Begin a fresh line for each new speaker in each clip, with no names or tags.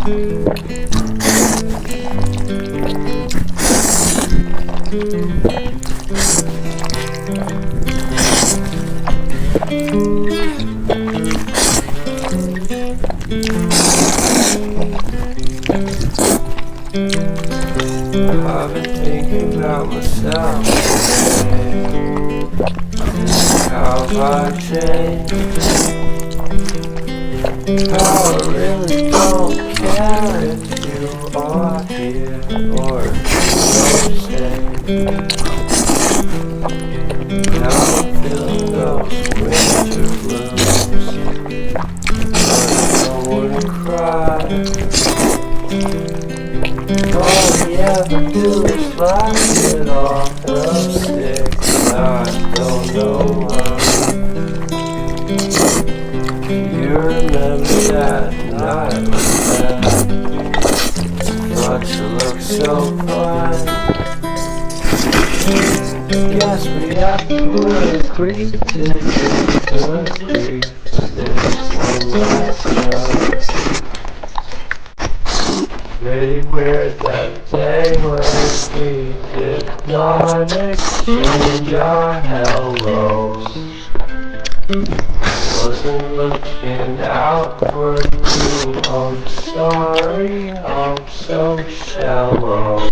I've been thinking about myself today. How have I changed? How I really don't care if you are here or if you don't stay. Now I'm feeling those winter blues, but I wouldn't cry. All we ever do is laugh it off, and I'm sick, and I don't know why. You remember that night was bad. Thought you looked so fine. Guess we have to agree to disagree for this one last time. Pretty weird that day when we did not exchange our hellos. Wasn't looking out for you, I'm sorry, I'm so shallow.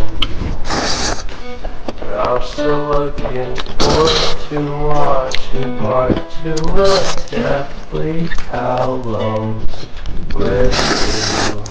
But I'm still looking forward to watching part 2 of Deathly Hallows with you.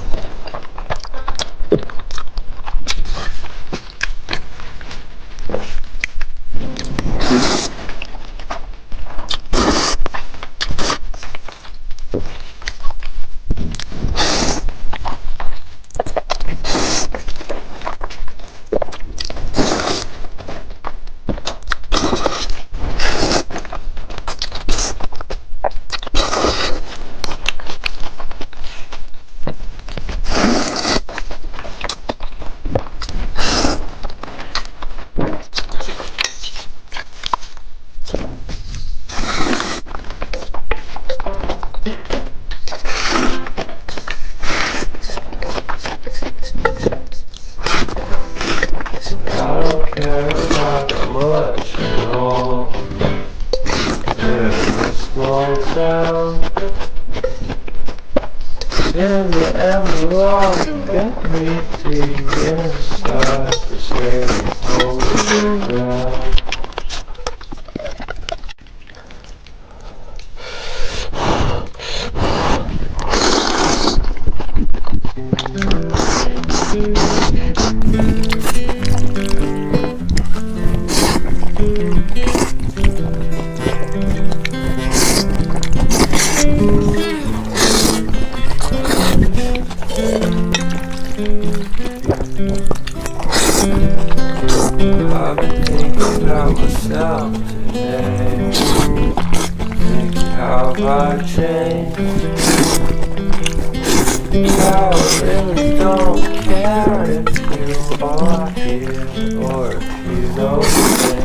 I don't care about much at all. Live in a small town. In the emerald, get me deep inside the scary hole in the ground. I've been thinking about myself today. Think how have I changed? How I really don't care if you are here or if you don't stay.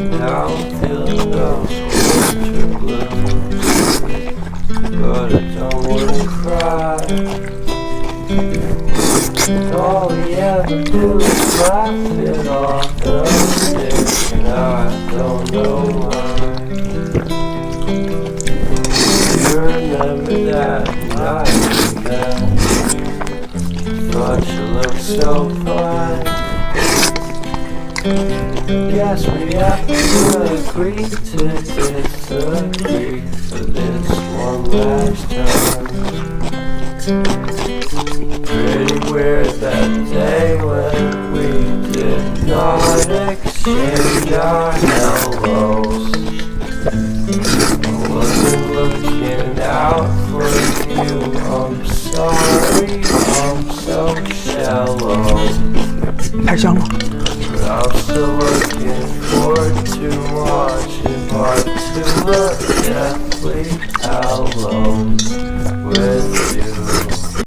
Now I'm feeling those winter blues, but I don't wanna cry. All we ever do is laugh it off, and I'm sick, and I don't know why. You remember that night again? Thought you looked so fine. Guess we have to agree to disagree for this one last time. Pretty weird that day when we did not exchange our hellos. I wasn't looking out for you, I'm sorry, I'm so shallow.
太香了。
But I'm still looking forward to watching part 2 of Deathly Hallows with you.